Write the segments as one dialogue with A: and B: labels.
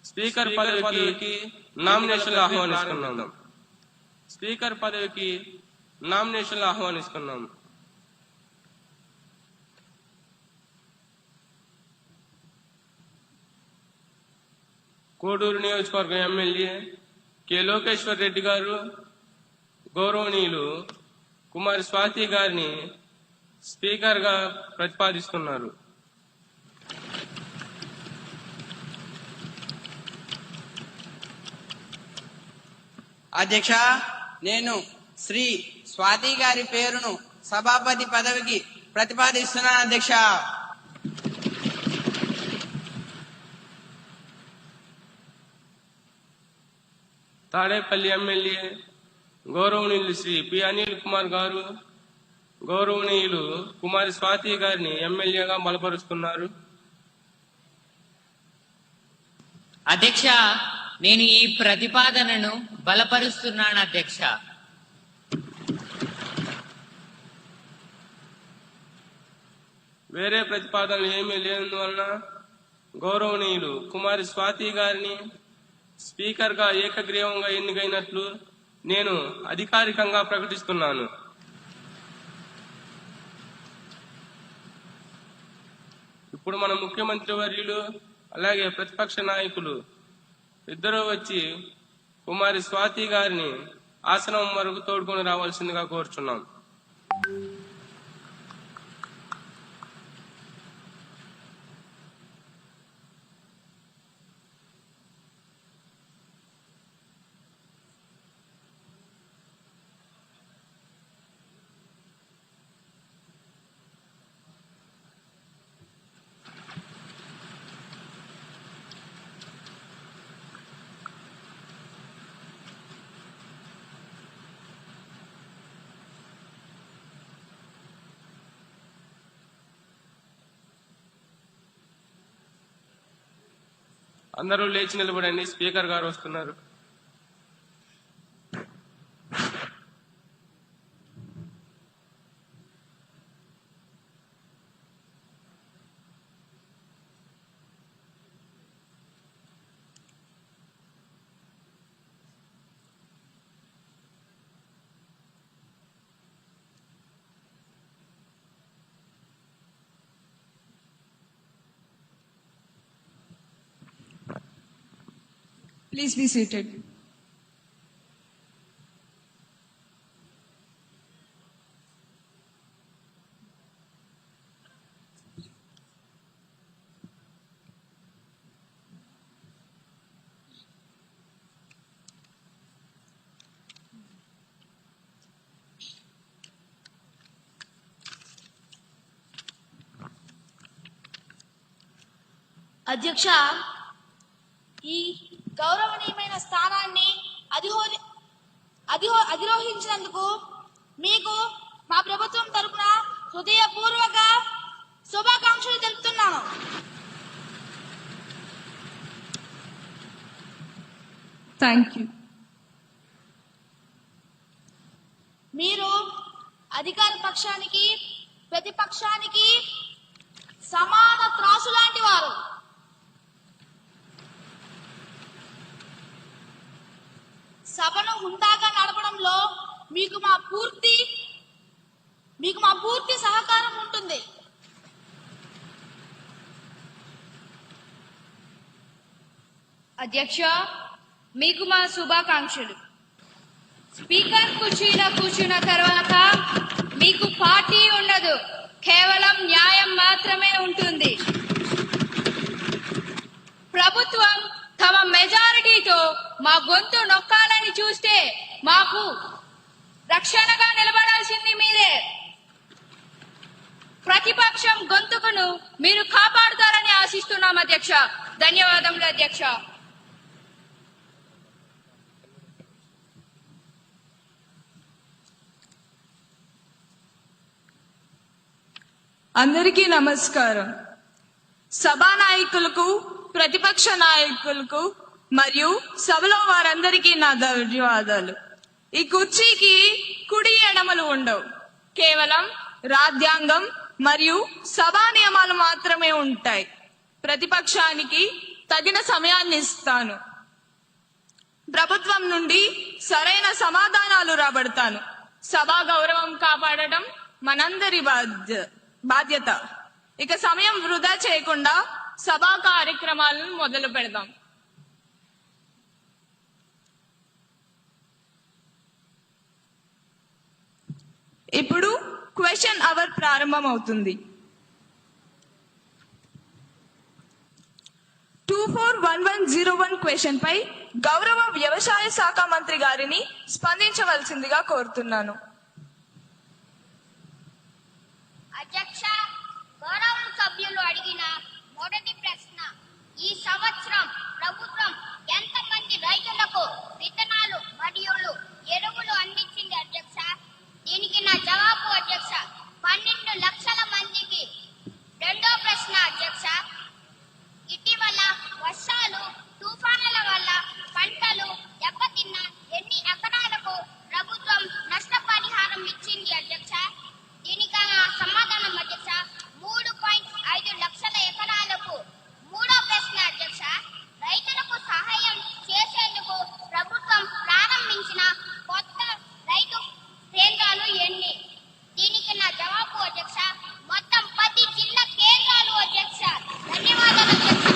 A: Speaker పదవికి నామినేషన్లు ఆహ్వానిస్తున్నాం. స్పీకర్ పదవికి నామినేషన్లు ఆహ్వానిస్తున్నాం. కోడూరు నియోజకవర్గం ఎమ్మెల్యే కె లోకేశ్వర్ రెడ్డి గారు గౌరవనీయులు కుమారి స్వాతి గారిని స్పీకర్ గా ప్రతిపాదిస్తున్నారు.
B: అధ్యక్ష, నేను శ్రీ స్వాతి గారి పేరును సభాపతి పదవికి ప్రతిపాదిస్తున్నాను. అధ్యక్ష,
A: తాడేపల్లి ఎమ్మెల్యే గౌరవనీయులు శ్రీ పి అనిల్ కుమార్ గారు గౌరవనీయులు కుమారి స్వాతి గారిని ఎమ్మెల్యేగా బలపరుస్తున్నారు.
C: అధ్యక్ష, నేను ఈ ప్రతిపాదనను బలపరుస్తున్నాను. అధ్యక్ష,
A: వేరే ప్రతిపాదనలు ఏమీ లేనందువలన గౌరవనీయులు కుమారి స్వాతి గారిని స్పీకర్ గా ఏకగ్రీవంగా ఎన్నికైనట్లు నేను అధికారికంగా ప్రకటిస్తున్నాను. ఇప్పుడు మన ముఖ్యమంత్రి వర్యులు అలాగే ప్రతిపక్ష నాయకులు ఇద్దరూ వచ్చి కుమారి స్వాతి గారిని ఆసనం వరకు తోడుకొని రావాల్సిందిగా కోరుచున్నాం. అందరూ లేచి నిలబడండి. స్పీకర్ గారు వస్తున్నారు.
D: Please be seated.
E: అధ్యక్ష, ఈ గౌరవనీయమైన స్థానాన్ని అధిరోహించినందుకు మీకు మా ప్రభుత్వం తరపున హృదయపూర్వక శుభాకాంక్షలు తెలుపుతున్నాను.
D: Thank you.
E: మీరు అధికార పక్షానికి ప్రతిపక్షానికి సమాన త్రాసు లాంటి వారు. సభను హుందాగా నడపడంలో మీకు మా పూర్తి సహకారం ఉంటుంది.
F: అధ్యక్ష, మీకు మా శుభాకాంక్షలు. స్పీకర్ కుర్చీలో కూర్చున్న తర్వాత మీకు పార్టీ ఉండదు, కేవలం న్యాయం మాత్రమే ఉంటుంది. ప్రభుత్వం తమ మెజారిటీతో మా గొంతు నొక్కాలని చూస్తే మాకు రక్షణగా నిలబడాల్సింది మీరే. ప్రతిపక్షం గొంతుకును మీరు కాపాడుతారని ఆశిస్తున్నాం అధ్యక్ష. ధన్యవాదములు అధ్యక్ష.
D: అందరికీ నమస్కారం. సభా నాయకులకు, ప్రతిపక్ష నాయకులకు మరియు సభలో వారందరికీ నా ధన్యవాదాలు. ఈ కుర్చీకి కుడి ఎడమలు ఉండవు, కేవలం రాజ్యాంగం మరియు సభా నియమాలు మాత్రమే ఉంటాయి. ప్రతిపక్షానికి తగిన సమయాన్ని ఇస్తాను. ప్రభుత్వం నుండి సరైన సమాధానాలు రాబడతాను. సభా గౌరవం కాపాడటం మనందరి బాధ్యత. ఇక సమయం వృధా చేయకుండా సభా కార్యక్రమాలను మొదలు పెడదాం. ఇప్పుడు క్వశ్చన్ అవర్ ప్రారంభం అవుతుంది. 241101 క్వశ్చన్ పై గౌరవ వ్యవసాయ శాఖ మంత్రి గారిని స్పందించవలసిందిగా కోరుతున్నాను.
E: అధ్యక్ష, గౌరవ సభ్యులు అడిగిన మొదటి ప్రశ్న, ఈ సంవత్సరం ప్రభుత్వం ఎంతమంది రైతులకు విత్తనాలు మరియు ఎరువులు అందించింది అధ్యక్ష? దీనికి నా జవాబు అధ్యక్ష, 12 లక్షల మందికి. రెండో ప్రశ్న అధ్యక్ష, ఇటీవల వర్షాలు తుఫానుల వల్ల పంటలు దెబ్బతిన్న ఎన్ని ఎకరాలకు ప్రభుత్వం నష్టపరిహారం ఇచ్చింది అధ్యక్ష? దీనికి సమాధానం అధ్యక్ష, 3.5 లక్షల ఎకరాలకు. మూడో ప్రశ్న అధ్యక్ష, రైతులకు సహాయం చేసేందుకు ప్రభుత్వం ప్రారంభించిన కొత్త రైతు కేంద్రాలు ఎన్ని? దీనికి నా జవాబు అధ్యక్ష, మొత్తం 10 జిల్లా కేంద్రాలు అధ్యక్ష. ధన్యవాదాలు అధ్యక్ష.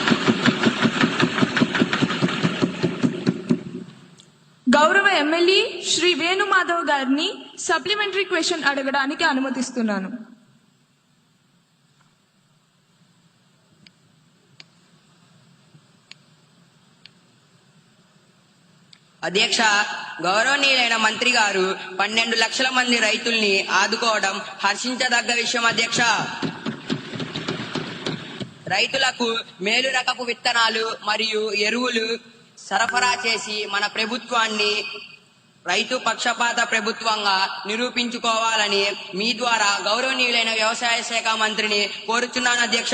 D: గౌరవ ఎమ్మెల్యే శ్రీ వేణుమాధవ్ గారిని సప్లిమెంటరీ క్వశ్చన్ అడగడానికి అనుమతిస్తున్నాను.
G: అధ్యక్ష, గౌరవనీయులైన మంత్రి గారు 12 లక్షల మంది రైతుల్ని ఆదుకోవడం హర్షించదగ్గ విషయం అధ్యక్ష. రైతులకు మేలు రకపు విత్తనాలు మరియు ఎరువులు సరఫరా చేసి మన ప్రభుత్వాన్ని రైతు పక్షపాత ప్రభుత్వంగా నిరూపించుకోవాలని మీ ద్వారా గౌరవనీయులైన వ్యవసాయ శాఖ మంత్రిని కోరుచున్నాను అధ్యక్ష.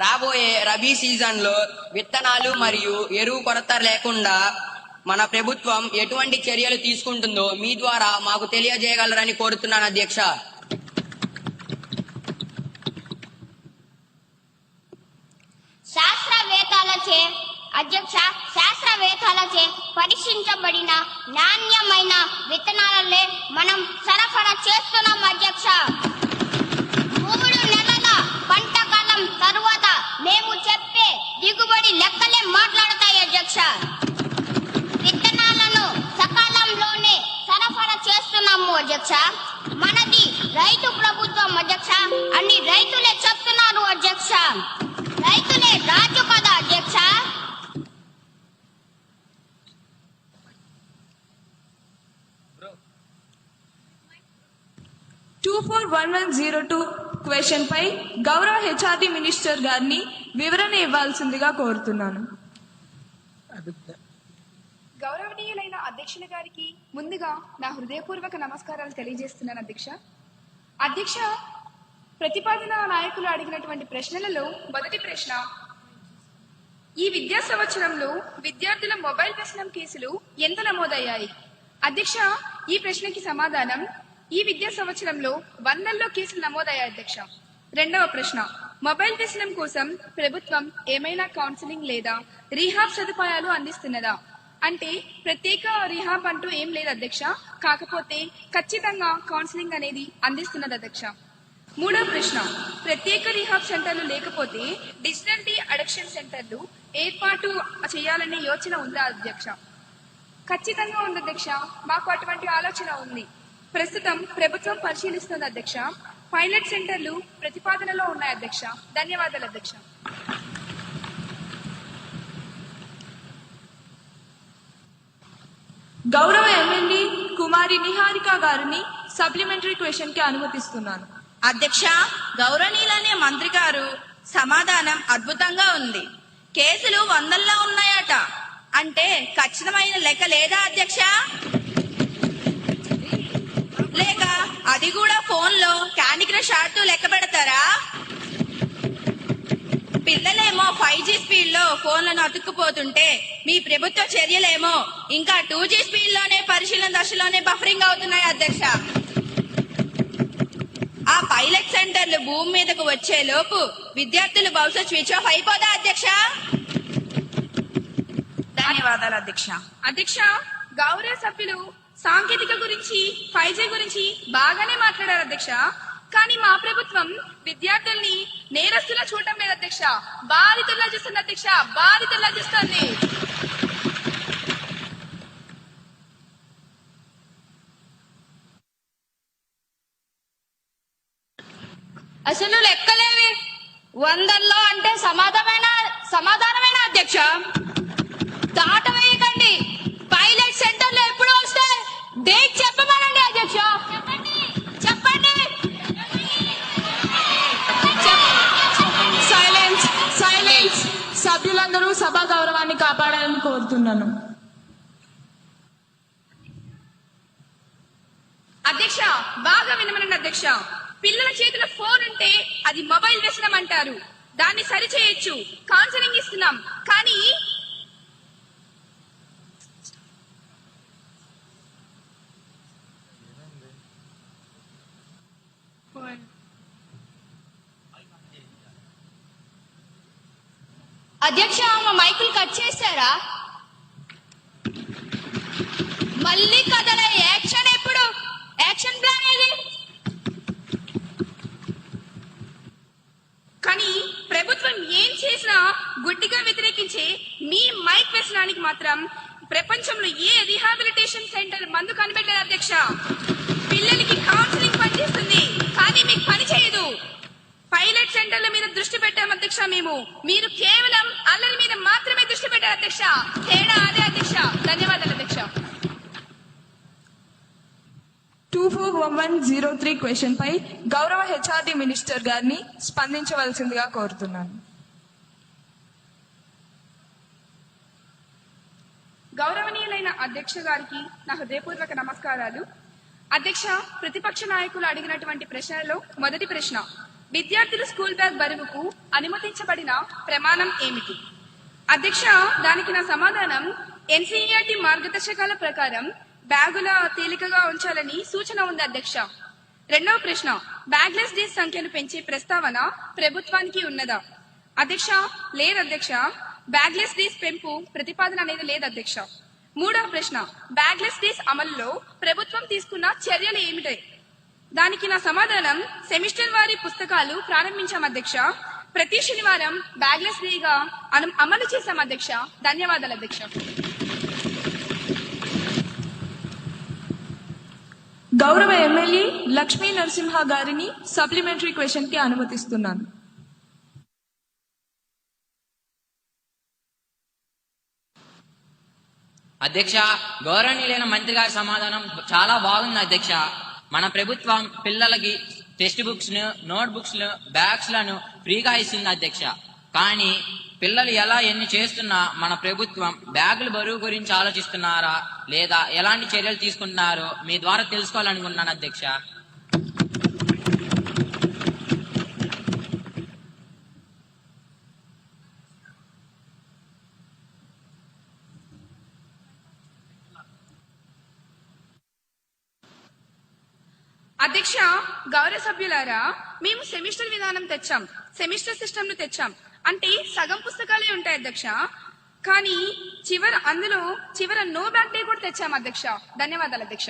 G: రాబోయే రబీ సీజన్ లో విత్తనాలు మరియు ఎరువు కొరత లేకుండా మన ప్రభుత్వం ఎటువంటి చర్యలు తీసుకుంటుందో మీ ద్వారా మాకు తెలియజేయగలరని కోరుతున్నాను అధ్యక్ష.
E: శాస్త్రవేత్తలచే పరీక్షించబడిన నాణ్యమైన విత్తనాలనే మనం సరఫరా చేస్తున్నాం అధ్యక్ష. 3 నెలల పంట కాలం తరువాత మేము చెప్పే దిగుబడి లెక్కలే మాట్లాడతాయి అధ్యక్ష. విత్తనాలను సకాలంలోనే సరఫరా చేస్తున్నాము అధ్యక్ష. మనది రైతు ప్రభుత్వం అధ్యక్ష అని రైతులే చెప్తున్నారు అధ్యక్ష. రైతులే రాజు కదా అధ్యక్ష.
D: క్వశ్చన్ పై గౌరవ హెచ్ఆర్డి మినిస్టర్ గారిని వివరణ ఇవ్వాల్సిందిగా కోరుతున్నాను.
H: గౌరవనీయులైన అధ్యక్షుల గారికి ముందుగా నా హృదయపూర్వక నమస్కారాలు తెలియజేస్తున్నాను అధ్యక్ష. అధ్యక్ష, ప్రతిపాదన నాయకులు అడిగినటువంటి ప్రశ్నలలో మొదటి ప్రశ్న, ఈ విద్యా సంవత్సరంలో విద్యార్థుల మొబైల్ వ్యసనం కేసులు ఎంత నమోదయ్యాయి? అధ్యక్ష, ఈ ప్రశ్నకి సమాధానం, ఈ విద్యా సంవత్సరంలో 100లో కేసులు నమోదయ్యాయి అధ్యక్ష. రెండవ ప్రశ్న, మొబైల్ వ్యసనం కోసం ప్రభుత్వం ఏమైనా కౌన్సిలింగ్ లేదా రీహాబ్ సదుపాయాలు అందిస్తున్నదా? అంటే ప్రత్యేక రీహాబ్ అంటూ ఏం లేదు అధ్యక్ష, కాకపోతే ఖచ్చితంగా కౌన్సిలింగ్ అనేది అందిస్తున్నది అధ్యక్ష. మూడవ ప్రశ్న, ప్రత్యేక రీహాబ్ సెంటర్లు లేకపోతే డిజిటల్ డి అడిక్షన్ సెంటర్లు ఏర్పాటు చేయాలనే యోచన ఉందా అధ్యక్ష? ఖచ్చితంగా ఉంది అధ్యక్ష, మాకు అటువంటి ఆలోచన ఉంది. ప్రస్తుతం ప్రభుత్వం పరిశీలిస్తుంది అధ్యక్ష. పైలట్ సెంటర్లు ప్రతిపాదనలో ఉన్నాయి అధ్యక్ష. ధన్యవాదాలు అధ్యక్ష.
D: గౌరవ ఎమ్మెల్యే కుమారి నిహారిక గారిని సప్లిమెంటరీ క్వశ్చన్ కి అనుమతిస్తున్నాను.
I: అధ్యక్ష, గౌరవనీయులనే మంత్రి గారు సమాధానం అద్భుతంగా ఉంది. కేసులు 100లో ఉన్నాయట అంటే ఖచ్చితమైన లెక్క లేదా అధ్యక్ష? లేక అది కూడా ఫోన్ లో క్యాండీ క్రష్ ఆడుతూ లెక్క పెడతారా? పిల్లలేమో 5G స్పీడ్ లో ఫోన్లను అతుక్కుపోతుంటే మీ ప్రభుత్వ చర్యలేమో ఇంకా 2G స్పీడ్ లోనే పరిశీలన దశలోనే బఫరింగ్ అవుతున్నాయి అధ్యక్ష. ఆ పైలట్ సెంటర్లు భూమి మీదకు వచ్చే లోపు విద్యార్థుల భవిష్యత్ స్విచ్ ఆఫ్ అయిపోదా అధ్యక్ష? ధన్యవాదాలు అధ్యక్ష.
H: అధ్యక్ష, గౌరవ సభ్యులు సాంకేతిక గురించి 5G గురించి బాగానే మాట్లాడారు అధ్యక్ష. కానీ మా ప్రభుత్వం విద్యార్థుల్ని నేరస్తులా చూడటం లేదు అధ్యక్ష, బాధితుల్లా చూస్తుంది అధ్యక్ష, బాధితుల్లా చూస్తుంది.
F: అసలు లెక్కలేవి. 100లో అంటే సమాధానమైన అధ్యక్ష. దాట వేయకండి. పైలట్ సెంటర్లు ఎప్పుడు వస్తాయి? డేట్ చెప్పమనండి అధ్యక్ష. చెప్పండి.
D: Silence silence. సభ్యులందరూ సభా గౌరవాన్ని కాపాడాలని కోరుతున్నాను.
H: అధ్యక్ష, బాగా వినమనండి అధ్యక్ష. పిల్లల చేతిలో ఫోన్ ఉంటే అది మొబైల్ వ్యసనం అంటారు. దాన్ని సరిచేయొచ్చు, కౌన్సిలింగ్ ఇస్తున్నాం. కానీ
F: అధ్యక్ష, మా మైకులు కట్ చేశారా? మళ్ళీ కదలే. యాక్షన్ ఎప్పుడు? యాక్షన్ ప్లాన్ ఏది?
H: కానీ ప్రభుత్వం ఏం చేసినా గుడ్డిగా వ్యతిరేకించే మీ మైక్ వ్యసనానికి మాత్రం ప్రపంచంలో ఏ రిహాబిలిటేషన్ సెంటర్ మందు కనిపెట్టలేదు అధ్యక్ష. పిల్లలకి కౌన్సిలింగ్ పనిచేస్తుంది, కానీ మీకు పని చేయదు. పైలట్ సెంటర్ల మీద దృష్టి పెట్టాం అధ్యక్ష మేము. మీరు కేవలం అల్లరి మీద మాత్రమే దృష్టి పెట్టారు అధ్యక్ష. తేడా అదే అధ్యక్ష. ధన్యవాదాలు అధ్యక్ష.
D: 241103 క్వశ్చన్ పై గౌరవ హెచ్ఆర్డి మినిస్టర్ గారిని స్పందించవలసిందిగా కోరుతున్నాను.
H: గౌరవనీయులైన అధ్యక్ష గారికి నా హృదయపూర్వక నమస్కారాలు. అధ్యక్ష, ప్రతిపక్ష నాయకులు అడిగినటువంటి ప్రశ్నలలో మొదటి ప్రశ్న, విద్యార్థులు స్కూల్ బ్యాగ్ బరువుకు అనుమతించబడిన ప్రమాణం ఏమిటి? అధ్యక్ష, దానికి నా సమాధానం ఎన్సీఈఆర్టీ మార్గదర్శకాల ప్రకారం బ్యాగుల తేలికగా ఉంచాలని సూచన ఉంది అధ్యక్ష. రెండవ ప్రశ్న, బ్యాగ్లెస్ డేస్ సంఖ్యను పెంచే ప్రస్తావన ప్రభుత్వానికి ఉన్నదా? అధ్యక్ష, లేదు అధ్యక్ష. బ్యాగ్లెస్ డేస్ పెంపు ప్రతిపాదన అనేది లేదు అధ్యక్ష. మూడవ ప్రశ్న, బ్యాగ్లెస్ డేస్ అమలులో ప్రభుత్వం తీసుకున్న చర్యలు ఏమిటాయి? దానికి నా సమాధానం సెమిస్టర్ వారి పుస్తకాలు ప్రారంభించాం అధ్యక్ష. ప్రతి శనివారం బ్యాగ్లెస్ డేగా అమలు చేశాం అధ్యక్ష. ధన్యవాదాలు అధ్యక్ష.
D: గౌరవ ఎమ్మెల్యే లక్ష్మీ నరసింహ గారిని సప్లిమెంటరీ క్వశ్చన్ కి అనుమతిస్తున్నాను.
G: అధ్యక్ష, గౌరవనీయులైన మంత్రి గారి సమాధానం చాలా బాగుంది అధ్యక్ష. మన ప్రభుత్వం పిల్లలకి టెక్స్ట్ బుక్స్ ను, నోట్ బుక్స్ ను, బ్యాగ్స్ లను ఫ్రీగా ఇస్తుంది అధ్యక్ష. కానీ పిల్లలు ఎన్ని చేస్తున్నా మన ప్రభుత్వం బ్యాగుల బరువు గురించి ఆలోచిస్తున్నారా లేదా ఎలాంటి చర్యలు తీసుకుంటున్నారో మీ ద్వారా తెలుసుకోవాలనుకున్నాను అధ్యక్ష.
H: అధ్యక్ష, గౌరవ సభ్యులారా, మేము సెమిస్టర్ విధానం తెచ్చాం, సెమిస్టర్ సిస్టమ్ ను తెచ్చాం. అంటే సగం పుస్తకాలే ఉంటాయి అధ్యక్ష. కానీ అందులో చివర నో బ్యాగ్ డే కూడా తెచ్చాం అధ్యక్ష. ధన్యవాదాలు అధ్యక్ష.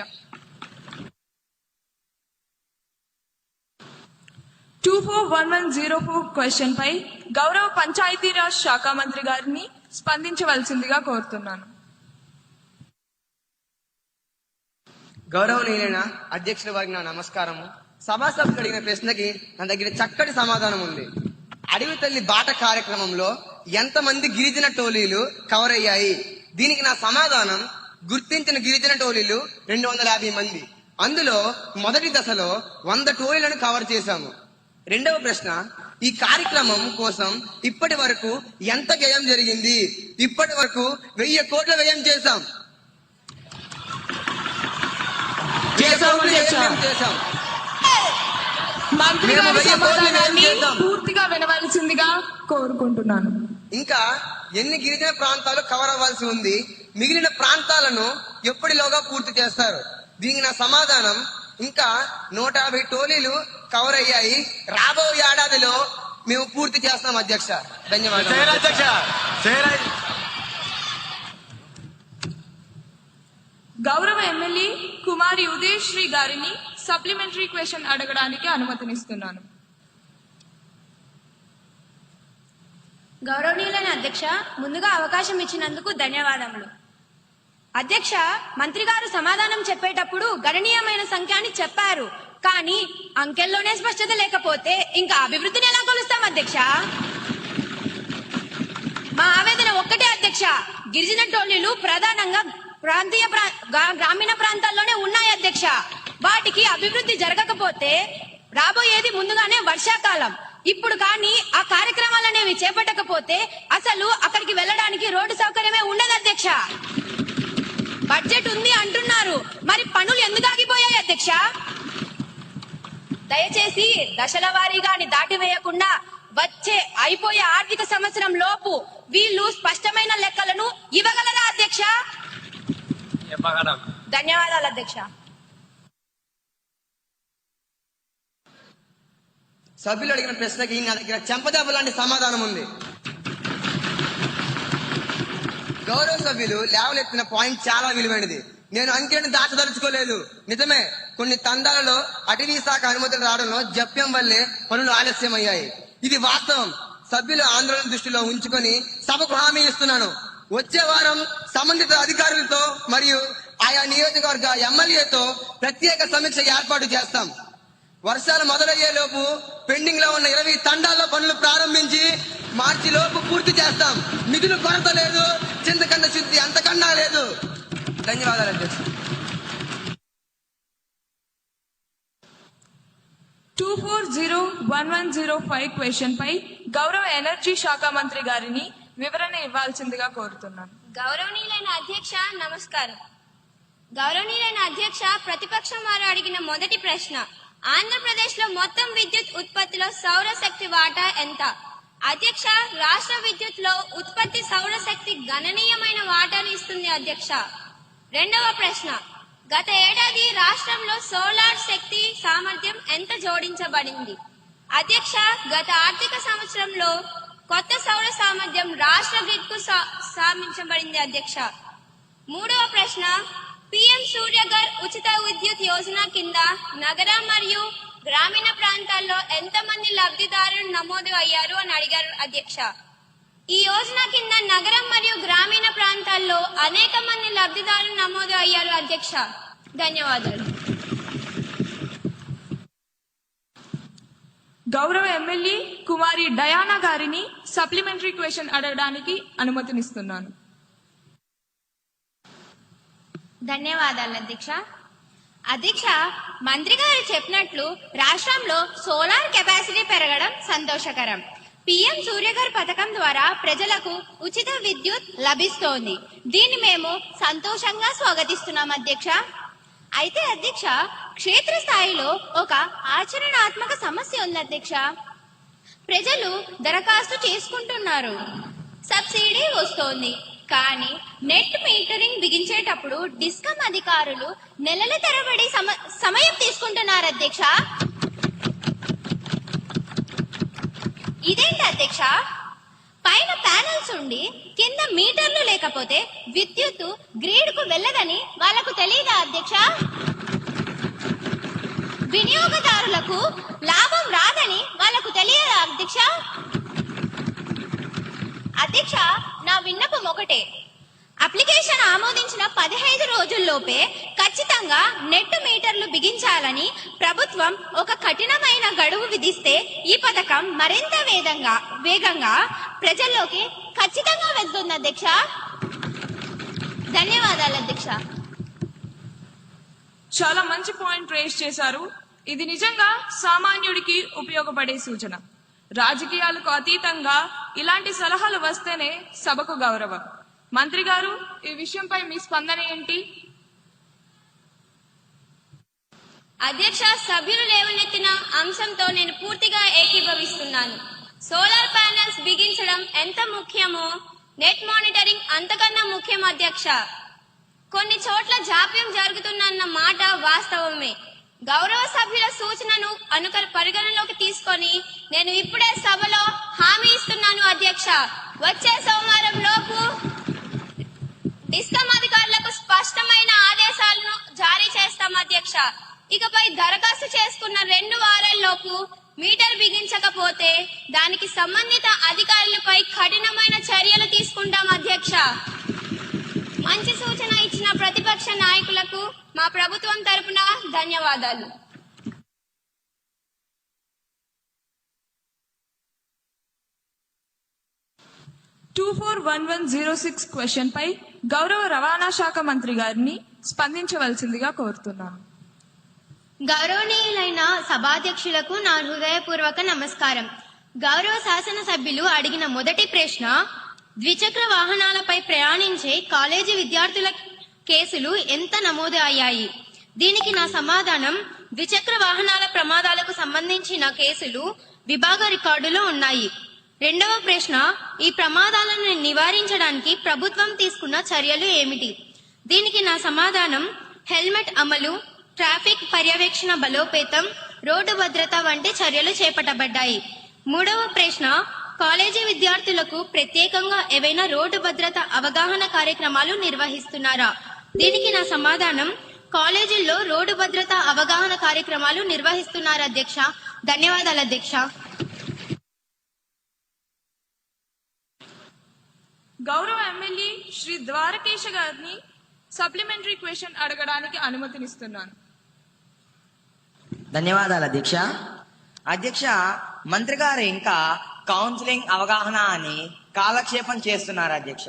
D: 241104 క్వశ్చన్ పై గౌరవ పంచాయతీరాజ్ శాఖ మంత్రి గారిని స్పందించవలసిందిగా కోరుతున్నాను.
J: గౌరవనీయులైన అధ్యక్షుల వారికి నా నమస్కారము. సభాసభ్యులు అడిగిన ప్రశ్నకి నా దగ్గర చక్కటి సమాధానం ఉంది. అడవి తల్లి బాట కార్యక్రమంలో ఎంతమంది గిరిజన టోలీలు కవర్ అయ్యాయి? దీనికి నా సమాధానం, గుర్తించిన గిరిజన టోలీలు 250 మంది. అందులో మొదటి దశలో 100 టోలీలను కవర్ చేశాము. రెండవ ప్రశ్న, ఈ కార్యక్రమం కోసం ఇప్పటి వరకు ఎంత వ్యయం జరిగింది? ఇప్పటి వరకు 1000 కోట్ల వ్యయం చేశాం.
D: మంత్రి గారి సమాధానాన్ని పూర్తిగా వినవలసిందిగా కోరుకుంటున్నాను.
J: ఇంకా ఎన్ని గిరిజన ప్రాంతాలు కవర్ అవ్వాల్సి ఉంది? మిగిలిన ప్రాంతాలను ఎప్పటిలోగా పూర్తి చేస్తారు? దీనికి నా సమాధానం, ఇంకా 150 టోలీలు కవర్ అయ్యాయి. రాబో ఏడాదిలో మేము పూర్తి చేస్తాం అధ్యక్ష. ధన్యవాదాలు.
D: గౌరవ ఎమ్మెల్యే కుమారి ఉదయశ్రీ గారిని సప్లిమెంటరీ క్వశ్చన్ అడగడానికి అనుమతినిస్తున్నాను.
F: గౌరవనీయులైన అధ్యక్ష, ముందుగా అవకాశం ఇచ్చినందుకు ధన్యవాదములు. అధ్యక్ష, మంత్రి గారు సమాధానం చెప్పేటప్పుడు గణనీయమైన సంఖ్య అని చెప్పారు, కానీ అంకెల్లోనే స్పష్టత లేకపోతే ఇంకా అభివృద్ధిని ఎలా కొలుస్తాం అధ్యక్ష? మా ఆవేదన ఒక్కటే అధ్యక్ష, గిరిజన టోలీలు ప్రధానంగా గ్రామీణ ప్రాంతాల్లోనే ఉన్నాయి అధ్యక్ష. వాటికి అభివృద్ధి జరగకపోతే రాబోయేది ముందుగానే వర్షాకాలం. ఇప్పుడు కానీ ఆ కార్యక్రమాలు అనేవి చేపట్టకపోతే అసలు అక్కడికి వెళ్ళడానికి రోడ్డు సౌకర్యమే ఉండదు అధ్యక్ష. బడ్జెట్ ఉంది అంటున్నారు, మరి పనులు ఎందుకు ఆగిపోయాయి అధ్యక్ష? దయచేసి దశల వారీగాని దాటివేయకుండా వచ్చే అయిపోయే ఆర్థిక సంవత్సరం లోపు వీళ్ళు స్పష్టమైన లెక్కలను ఇవ్వగలరా అధ్యక్ష? ధన్యవాదాలు అధ్యక్ష.
J: సభ్యులు అడిగిన ప్రశ్నకి నా దగ్గర చెంపదెబ్బ లాంటి సమాధానం ఉంది. గౌరవ సభ్యులు లేవలెత్తిన పాయింట్ చాలా విలువైనది. నేను అంకెను దాచదలుచుకోలేదు. నిజమే, కొన్ని తండాలలో అటవీ శాఖ అనుమతులు రావడంలో జప్యం వల్లే పనులు ఆలస్యమయ్యాయి. ఇది వాస్తవం. సభ్యుల ఆందోళన దృష్టిలో ఉంచుకొని సభకు హామీ ఇస్తున్నాను, వచ్చే వారం సంబంధిత అధికారులతో మరియు ఆయా నియోజకవర్గ ఎమ్మెల్యేతో ప్రత్యేక సమీక్ష ఏర్పాటు చేస్తాం. వర్షాలు మొదలయ్యే లోపు పెండింగ్ లో ఉన్న 20 తండాల్లో పనులు ప్రారంభించి మార్చి లోపు పూర్తి చేస్తాం. నిధులు కొరత లేదు, చింతకన్నా శుద్ధి అంతకన్నా లేదు. ధన్యవాదాలు అధ్యక్ష.
D: 240105 క్వశ్చన్ పై గౌరవ ఎనర్జీ శాఖ మంత్రి గారిని వివరణ ఇవ్వాల్సిందిగా కోరుతున్నాను.
E: గౌరవనీయులైన అధ్యక్ష, నమస్కారం. గౌరవనీయులైన అధ్యక్ష, ప్రతిపక్షం వారు అడిగిన మొదటి ప్రశ్న, ఆంధ్రప్రదేశ్ లో మొత్తం విద్యుత్ ఉత్పత్తిలో సౌరశక్తి వాటా ఎంత? అధ్యక్ష, రాష్ట్ర విద్యుత్ లో ఉత్పత్తి సౌరశక్తి గణనీయమైన వాటాను ఇస్తుంది అధ్యక్ష. రెండవ ప్రశ్న, గత ఏడాది రాష్ట్రంలో సోలార్ శక్తి సామర్థ్యం ఎంత జోడించబడింది? అధ్యక్ష, గత ఆర్థిక సంవత్సరంలో కొత్త సౌర సామర్థ్యం రాష్ట్ర గ్రిడ్ కు సాధించబడింది అధ్యక్ష. మూడవ ప్రశ్న, పిఎం సూర్యఘర్ ఉచిత విద్యుత్ యోజన కింద నగర మరియు గ్రామీణ ప్రాంతాల్లో ఎంతమంది లబ్ధిదారులు నమోదు అయ్యారు అని అడిగారు అధ్యక్ష. ఈ యోజన కింద నగరం మరియు గ్రామీణ ప్రాంతాల్లో అనేక మంది లబ్ధిదారులు నమోదు అయ్యారు అధ్యక్ష. ధన్యవాదాలు.
D: గౌరవ ఎమ్మెల్యే కుమారి డయానా గారిని సప్లిమెంటరీ క్వశ్చన్ అడగడానికి అనుమతినిస్తున్నాను.
F: ధన్యవాదాలు అధ్యక్ష. అధ్యక్ష, మంత్రి గారు చెప్పినట్లు రాష్ట్రంలో సోలార్ కెపాసిటీ పెరగడం సంతోషకరం. పిఎం సూర్యఘర్ పథకం ద్వారా ప్రజలకు ఉచిత విద్యుత్ లభిస్తోంది. దీన్ని మేము సంతోషంగా స్వాగతిస్తున్నాం అధ్యక్ష. అయితే అధ్యక్ష, క్షేత్రస్థాయిలో ఒక ఆచరణాత్మక సమస్య ఉంది అధ్యక్ష. ప్రజలు దరఖాస్తు చేసుకుంటున్నారు, సబ్సిడీ వస్తోంది, కానీ నెట్ మీటరింగ్ బిగించేటప్పుడు డిస్కమ్ అధికారులు నెలల తరబడి సమయం తీసుకుంటున్నారు అధ్యక్ష. ఇదేంటి అధ్యక్ష? పైన ప్యానల్స్ ఉండి కింద మీటర్లు లేకపోతే విద్యుత్ గ్రిడ్ కు వెళ్ళదని వాళ్ళకు తెలియదా అధ్యక్ష? వినియోగదారులకు లాభం రాదని వాళ్ళకు తెలియదా అధ్యక్ష? అధ్యక్ష, నా విన్నపం ఒకటే, అప్లికేషన్ ఆమోదించిన 15 రోజుల్లోపే ఖచ్చితంగా నెట్ మీటర్లు బిగించాలని ప్రభుత్వం ఒక కఠినమైన గడువు విధిస్తే ఈ పథకం మరింత వేగంగా ప్రజల్లోకి ఖచ్చితంగా వెళ్తుంది అధ్యక్ష. ధన్యవాదాలు అధ్యక్ష.
D: చాలా మంచి పాయింట్ రేస్ చేశారు. ఇది నిజంగా సామాన్యుడికి ఉపయోగపడే సూచన. రాజకీయాలకు అతీతంగా ఇలాంటి సలహాలు వస్తేనే సభకు గౌరవం. మంత్రి గారు, ఈ విషయంపై మీ స్పందన ఏంటి?
E: అధ్యక్ష, సభ్యులు లేవనెత్తిన అంశంతో నేను పూర్తిగా ఏకీభవిస్తున్నాను. సోలార్ ప్యానెల్స్ బిగించడం ఎంత ముఖ్యమో నెట్ మానిటరింగ్ అంతకన్నా ముఖ్యం అధ్యక్ష. కొన్ని చోట్ల జాప్యం జరుగుతుందన్న మాట వాస్తవమే. గౌరవ సభ్యుల సూచనను పరిగణలోకి తీసుకొని నేను ఇప్పుడే సభలో హామీ ఇస్తున్నాను అధ్యక్ష. వచ్చే సోమవారం లోపు డిస్కమ్ అధికారులకు స్పష్టమైన ఆదేశాలను జారీ చేస్తాం అధ్యక్ష. ఇకపై దరఖాస్తు చేసుకున్న 2 వారాల్లోపు మీటర్ బిగించకపోతే దానికి సంబంధిత అధికారులపై కఠినమైన చర్యలు తీసుకుంటాం అధ్యక్ష. మంచి సూచన ఇచ్చిన ప్రతిపక్ష నాయకులకు మా ప్రభుత్వం తరపున ధన్యవాదాలు.
D: క్వశ్చన్ పై గౌరవ రవాణా శాఖ మంత్రి గారిని స్పందించవలసిందిగా కోరుతున్నాను.
E: గౌరవనీయులైన సభాధ్యక్షులకు నా హృదయపూర్వక నమస్కారం. గౌరవ శాసన సభ్యులు అడిగిన మొదటి ప్రశ్న, ద్విచక్ర వాహనాలపై ప్రయాణించే కాలేజీ విద్యార్థుల కేసులు ఎంత నమోదు అయ్యాయి? దీనికి నా సమాధానం, ద్విచక్ర వాహనాల ప్రమాదాలకు సంబంధించిన కేసులు విభాగ రికార్డులో ఉన్నాయి. రెండవ ప్రశ్న, ఈ ప్రమాదాలను నివారించడానికి ప్రభుత్వం తీసుకున్న చర్యలు ఏమిటి? దీనికి నా సమాధానం, హెల్మెట్ అమలు, ట్రాఫిక్ పర్యవేక్షణ బలోపేతం, రోడ్డు భద్రత వంటి చర్యలు చేపట్టబడ్డాయి. మూడవ ప్రశ్న, కాలేజీ విద్యార్థులకు ప్రత్యేకంగా ఏవైనా రోడ్డు భద్రత అవగాహన కార్యక్రమాలు నిర్వహిస్తున్నారా? దీనికి నా సమాధానం, కాలేజీల్లో రోడ్డు భద్రత అవగాహన కార్యక్రమాలు నిర్వహిస్తున్నారు అధ్యక్ష. ధన్యవాదాలు అధ్యక్ష.
D: గౌరవ ఎమ్మెల్యే శ్రీ ద్వారకేశ గారిని సప్లిమెంటరీ క్వశ్చన్ అడగడానికి అనుమతినిస్తున్నాను.
K: ధన్యవాదాలు అధ్యక్ష. అధ్యక్ష, మంత్రి గారు ఇంకా కౌన్సిలింగ్ అవగాహన అని కాలక్షేపం చేస్తున్నారు అధ్యక్ష.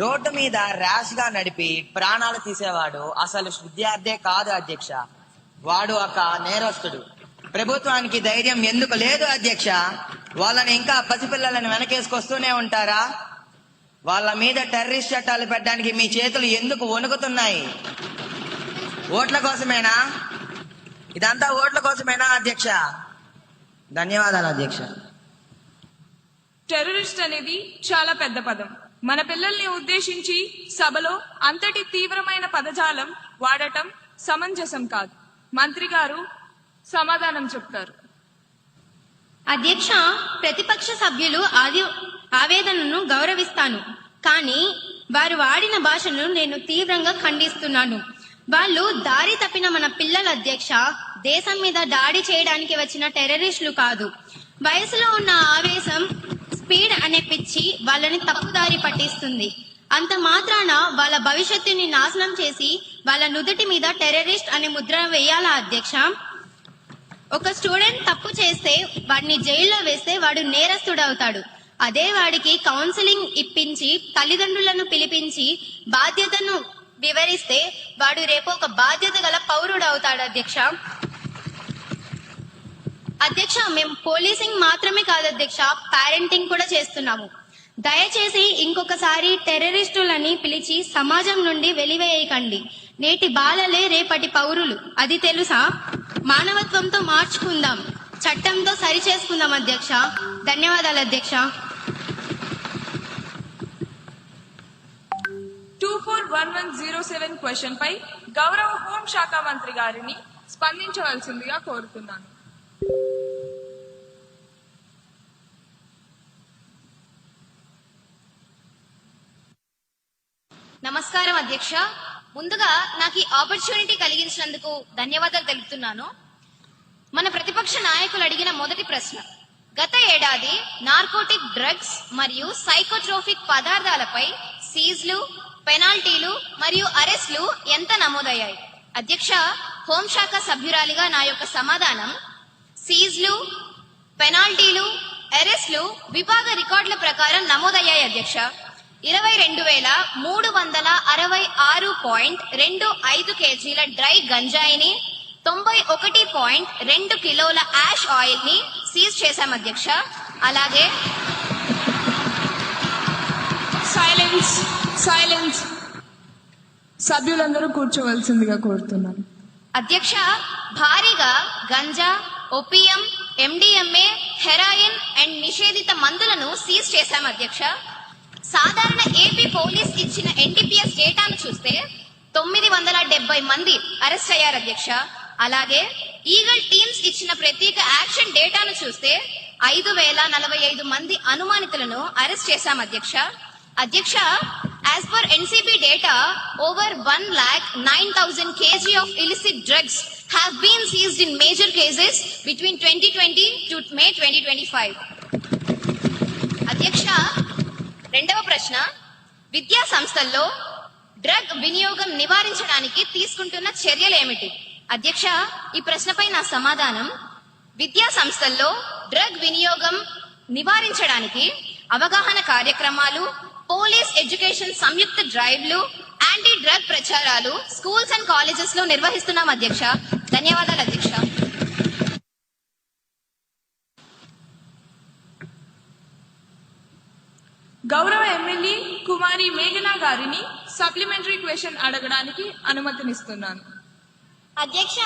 K: రోడ్డు మీద ర్యాష్ గా నడిపి ప్రాణాలు తీసేవాడు అసలు విద్యార్థే కాదు అధ్యక్ష. వాడు ఒక నేరస్తుడు. ప్రభుత్వానికి ధైర్యం ఎందుకు లేదు అధ్యక్ష? వాళ్ళని ఇంకా పసిపిల్లలను వెనకేసుకొస్తూనే ఉంటారా? వాళ్ళ మీద టెర్రరిస్ట్ చట్టాలు పెట్టడానికి మీ చేతులు ఎందుకు వణుకుతున్నాయి? ఓట్ల కోసమేనా? ఇదంతా ఓట్ల కోసమేనా అధ్యక్ష? ధన్యవాదాలు అధ్యక్ష.
D: టెర్రరిస్ట్ అనేది చాలా పెద్ద పదం. మన పిల్లల్ని ఉద్దేశించి సభలో అంతటి తీవ్రమైన పదజాలం వాడటం సమంజసం కాదు. మంత్రి గారు సమాధానం చెప్తారు.
E: అధ్యక్ష, ప్రతిపక్ష సభ్యులు ఆవేదనను గౌరవిస్తాను, కానీ వారు వాడిన భాషను నేను తీవ్రంగా ఖండిస్తున్నాను. వాళ్ళు దారి తప్పిన మన పిల్లల అధ్యక్ష, దేశం మీద దాడి చేయడానికి వచ్చిన టెర్రరిస్టులు కాదు. వయసులో ఉన్న ఆవేశం, స్పీడ్ అనే పిచ్చి వాళ్ళని తప్పుదారి పట్టిస్తుంది. అంత మాత్రాన వాళ్ళ భవిష్యత్తుని నాశనం చేసి వాళ్ళ నుదుటి మీద టెర్రరిస్ట్ అనే ముద్ర వేయాలా అధ్యక్ష? ఒక స్టూడెంట్ తప్పు చేస్తే వాడిని జైల్లో వేస్తే వాడు నేరస్తుడవుతాడు. అదే వాడికి కౌన్సిలింగ్ ఇప్పించి తల్లిదండ్రులను పిలిపించి బాధ్యతను వివరిస్తే వాడు రేపు ఒక బాధ్యత గల పౌరుడు అవుతాడు అధ్యక్ష. అధ్యక్ష, మేము పోలీసింగ్ మాత్రమే కాదు అధ్యక్ష, పేరెంటింగ్ కూడా చేస్తున్నాము. దయచేసి ఇంకొకసారి టెర్రరిస్టులని పిలిచి సమాజం నుండి వెలివేయకండి. నేటి బాలలే రేపటి పౌరులు, అది తెలుసా? మానవత్వంతో మార్చుకుందాం, చట్టంతో సరిచేసుకుందాం అధ్యక్ష. ధన్యవాదాలు అధ్యక్ష.
D: 241107 క్వశ్చన్ పై గౌరవ హోంశాఖ మంత్రి గారిని స్పందించవలసిందిగా కోరుతున్నాను.
F: నమస్కారం అధ్యక్ష. ముందుగా నాకు ఈ ఆపర్చునిటీ కలిగించినందుకు ధన్యవాదాలు తెలుపుతున్నాను. మన ప్రతిపక్ష నాయకులు అడిగిన మొదటి ప్రశ్న, గత ఏడాది నార్కోటిక్ డ్రగ్స్ మరియు సైకోట్రోఫిక్ పదార్థాలపై సీజ్లు, పెనాల్టీలు మరియు అరెస్టులు ఎంత నమోదయ్యాయి? అధ్యక్ష, హోంశాఖ సభ్యురాలిగా నా యొక్క సమాధానం, సీజ్లు, పెనాల్టీలు, అరెస్టులు విభాగ రికార్డుల ప్రకారం నమోదయ్యాయి అధ్యక్ష. 22,366.25 కేజీల డ్రై గంజాయిని, 91.2 కిలోల యాష్ ఆయిల్ ని సీజ్ చేశాం అధ్యక్ష. అలాగే
D: సైలెన్స్. సభ్యులందరూ కూర్చోవలసిందిగా కోరుతున్నాను.
F: అధ్యక్ష, భారీగా ganja, opium, MDMA, heroin and నిషేధిత మందులను సీజ్ చేశాం అధ్యక్ష. సాధారణ ఏపీ పోలీస్ ఇచ్చిన ఎన్డీపీఎస్ డేటాను చూస్తే 970 మంది అరెస్ట్ అయ్యారు అధ్యక్ష. అలాగే ఈగల్ టీమ్స్ ఇచ్చిన ప్రత్యేక యాక్షన్ డేటాను చూస్తే 5045 మంది అనుమానితులను అరెస్ట్ చేశాం అధ్యక్ష. అధ్యక్ష, as per NCB data, over 1,09,000 kg of illicit drugs have been seized in major cases between 2020 to May 2025. అధ్యక్ష, రెండవ ప్రశ్న, విద్యా సంస్థల్లో డ్రగ్ వినియోగం నివారించడానికి తీసుకుంటున్న చర్యలు ఏమిటి? అధ్యక్ష, ఈ ప్రశ్నపై నా సమాధానం, విద్యా సంస్థల్లో డ్రగ్ వినియోగం నివారించడానికి అవగాహన కార్యక్రమాలు, పోలీస్ ఎడ్యుకేషన్ సంయుక్త డ్రైవ్లు, యాంటీ డ్రగ్ ప్రచారాలు స్కూల్స్ అండ్ కాలేజెస్ లో నిర్వహిస్తున్నాం అధ్యక్ష. ధన్యవాదాలు అధ్యక్ష.
D: గౌరవ ఎమ్మెల్యే కుమారి మేఘనా గారిని సప్లిమెంటరీ క్వశ్చన్ అడగడానికి అనుమతినిస్తున్నాను.
E: అధ్యక్ష,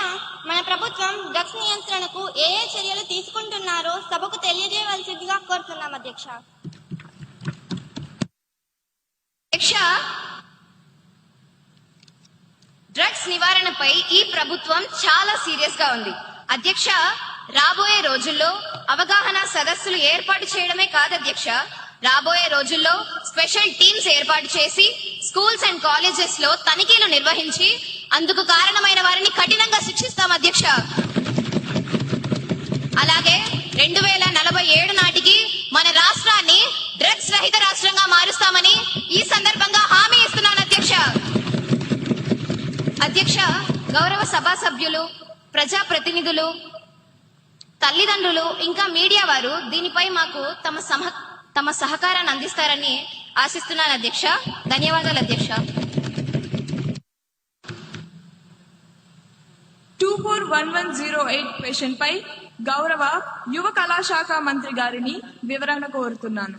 E: మన ప్రభుత్వం డ్రగ్స్ నియంత్రణకు ఏ చర్యలు తీసుకుంటున్నారో సభకు తెలియజేయవలసిందిగా కోరుతున్నాం అధ్యక్ష.
F: అధ్యక్ష, డ్రగ్స్ నివారణపై ఈ ప్రభుత్వం చాలా సీరియస్ గా ఉంది. అధ్యక్ష, రాబోయే రోజుల్లో అవగాహన సదస్సులు ఏర్పాటు చేయడమే కాదు అధ్యక్ష, రాబోయే రోజుల్లో స్పెషల్ టీమ్స్ ఏర్పాటు చేసి స్కూల్స్ అండ్ కాలేజెస్ లో తనిఖీలు నిర్వహించి అందుకు కారణమైన వారిని కఠినంగా శిక్షిస్తాం అధ్యక్ష. అలాగే 2047 నాటికి మన రాష్ట్రాన్ని డ్రగ్స్ రహిత రాష్ట్రంగా మారుస్తామని ఈ సందర్భంగా హామీ ఇస్తున్నాను అధ్యక్ష. అధ్యక్ష, గౌరవ సభా సభ్యులు, ప్రజా ప్రతినిధులు, తల్లిదండ్రులు ఇంకా మీడియా వారు దీనిపై మాకు తమ సహకారాన్ని అందిస్తారని ఆశిస్తున్నాను అధ్యక్ష. ధన్యవాదాలు అధ్యక్ష.
D: 241108 క్వశ్చన్ పై గౌరవ యువ కళాశాఖ మంత్రి గారిని వివరణ కోరుతున్నాను.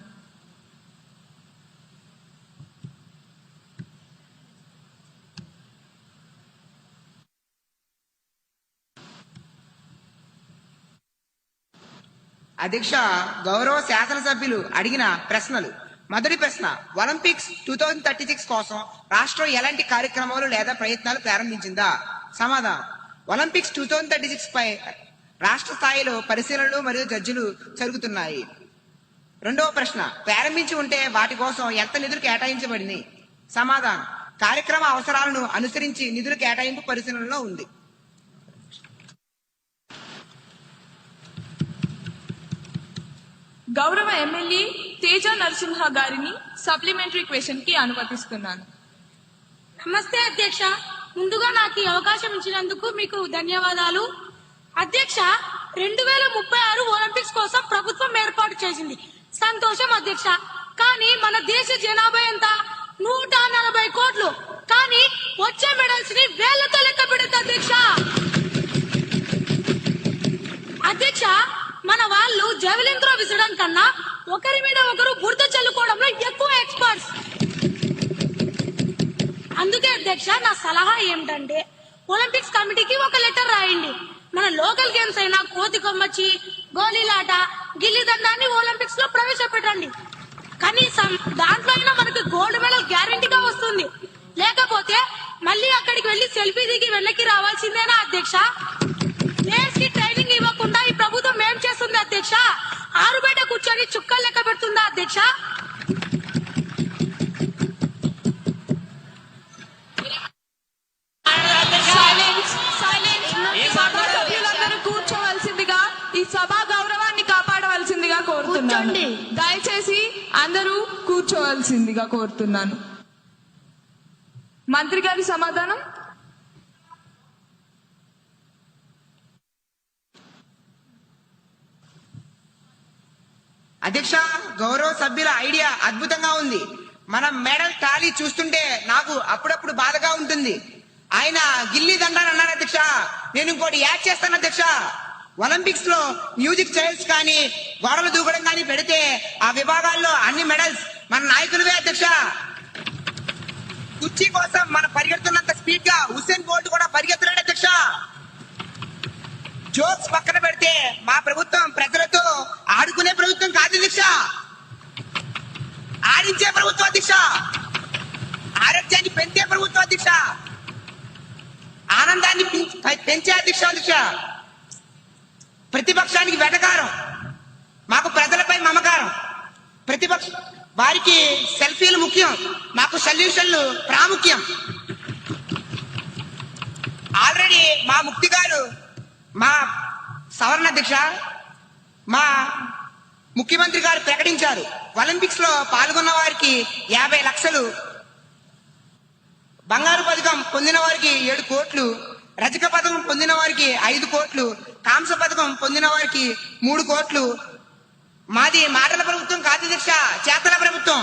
L: అధ్యక్ష, గౌరవ శాసనసభ్యులు అడిగిన ప్రశ్నలు. మొదటి ప్రశ్న, ఒలింపిక్స్ 2036 కోసం రాష్ట్రం ఎలాంటి కార్యక్రమాలు లేదా ప్రయత్నాలు ప్రారంభించిందా? సమాధానం, ఒలింపిక్స్ 2036 పై రాష్ట్ర స్థాయిలో పరిశీలనలు మరియు చర్చలు జరుగుతున్నాయి. రెండవ ప్రశ్న, ప్రారంభించి ఉంటే వాటి కోసం ఎంత నిధులు కేటాయించబడింది? సమాధానం, కార్యక్రమ అవసరాలను అనుసరించి నిధుల కేటాయింపు పరిశీలనలో ఉంది.
D: గౌరవ ఎమ్మెల్యే తేజ నరసింహ గారిని సప్లిమెంటరీ క్వశ్చన్ కి అనుమతిస్తున్నాను.
M: నమస్తే అధ్యక్ష, ముందుగా నాకు ఈ అవకాశం ఇచ్చినందుకు మీకు ధన్యవాదాలు. అధ్యక్ష, 2036 ఒలింపిక్స్ కోసం ప్రభుత్వం ఏర్పాటు చేసింది, సంతోషం అధ్యక్ష. కానీ మన దేశ జనాభా ఎంత? 140 కోట్లు. కానీ వచ్చే మెడల్స్ ని వేళ్లతో లెక్క పెడుతుంది అధ్యక్ష. అధ్యక్ష, మన వాళ్ళు జెవెలిన్ త్రో విసరడం కన్నా ఒకరి మీద ఒకరు బురద చల్లుకోవడంలో ఎక్కువ ఎక్స్పర్ట్స్. అందుకే అధ్యక్ష, నా సలహా ఏమిటంటే ఒలింపిక్స్ కమిటీకి ఒక లెటర్ రాయండి. మన లోకల్ గేమ్స్ అయినా కోతి కొమ్మచ్చి, గోళీలాట, గిల్లి దండాన్ని ఒలింపిక్స్ లో ప్రవేశపెట్టండి. కనీసం దాంట్లో అయినా మనకి గోల్డ్ మెడల్ గ్యారంటీగా వస్తుంది. లేకపోతే మళ్ళీ అక్కడికి వెళ్లి సెల్ఫీ దిగి వెనక్కి రావాల్సిందేనా అధ్యక్ష? ప్లేయర్స్ కి ట్రైనింగ్ ఇవ్వకుండా ఈ ప్రభుత్వం ఏం చేస్తుంది అధ్యక్ష? ఆరుబయట కూర్చొని చుక్కలు లెక్క పెడుతుందా అధ్యక్ష?
D: సభ్యులందరూ కూర్చోవలసిందిగా, ఈ సభా గౌరవాన్ని కాపాడవలసిందిగా కోరుతున్నాను. దయచేసి అందరూ కూర్చోవలసిందిగా కోరుతున్నాను. మంత్రి గారి సమాధానం.
L: అధ్యక్ష, గౌరవ సభ్యుల ఐడియా అద్భుతంగా ఉంది. మన మెడల్ టాలీ చూస్తుంటే నాకు అప్పుడప్పుడు బాధగా ఉంటుంది. ఆయన గిల్లీ దండాన్ని అన్నారు అధ్యక్ష, నేను ఇంకోటి యాడ్ చేస్తాను అధ్యక్ష. ఒలింపిక్స్ లో మ్యూజిక్ చైర్స్ కానీ గోడలు దూకడం కానీ పెడితే ఆ విభాగాల్లో అన్ని మెడల్స్ మన నాయకులవే అధ్యక్ష. కుర్చీ కోసం మనం పరిగెడుతున్నంత స్పీడ్ గా హుస్సేన్ బోల్ట్ కూడా పరిగెత్తలేడు అధ్యక్ష. జోక్స్ పక్కన పెడితే మా ప్రభుత్వం ప్రజలతో ఆడుకునే ప్రభుత్వం కాదు అధ్యక్ష, ఆడించే ప్రభుత్వం అధ్యక్ష, ఆరోగ్యాన్ని పెంచే ప్రభుత్వం అధ్యక్ష, ఆనందాన్ని పెంచే అధ్యక్ష. ప్రతిపక్షానికి వెటకారం, మాకు ప్రజలపై మమకారం. ప్రతిపక్ష వారికి సెల్ఫీలు ముఖ్యం, మాకు సొల్యూషన్లు ప్రాముఖ్యం. ఆల్రెడీ మా ముక్తి గారు, మా సవరణ అధ్యక్ష, మా ముఖ్యమంత్రి గారు ప్రకటించారు, ఒలింపిక్స్ లో పాల్గొన్న వారికి 50 లక్షలు, బంగారు పథకం పొందిన వారికి 7 కోట్లు, రజక పథకం పొందిన వారికి 5 కోట్లు, కాంస పథకం పొందిన వారికి 3 కోట్లు. మాది మాటల ప్రభుత్వం కాదు అధ్యక్ష, చేతల ప్రభుత్వం.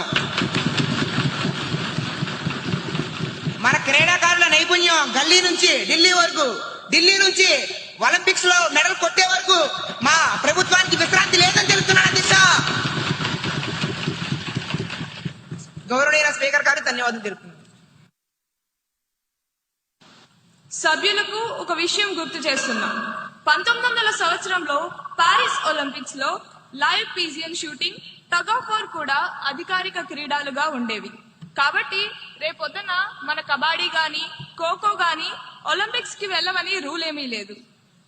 L: మన క్రీడాకారుల నైపుణ్యం గల్లీ నుంచి ఢిల్లీ వరకు, ఢిల్లీ నుంచి ఒలింపిక్స్ లో మెడల్ కొట్టే వరకు మా ప్రభుత్వానికి విశ్రాంతి లేదని తెలుస్తున్నాను అధ్యక్ష. గౌరవనీయ స్పీకర్ గారు ధన్యవాదాలు తెలుపుతున్నాను.
D: సభ్యులకు ఒక విషయం గుర్తు చేస్తున్నాం. 1900 సంవత్సరంలో పారిస్ ఒలింపిక్స్ లో live pigeon shooting, tug of war కూడా అధికారిక క్రీడలుగా ఉండేవి. కాబట్టి రేపొద్దున మన కబడ్డీ గాని ఖోఖో గాని ఒలింపిక్స్ కి వెళ్ళమని రూల్ ఏమీ లేదు.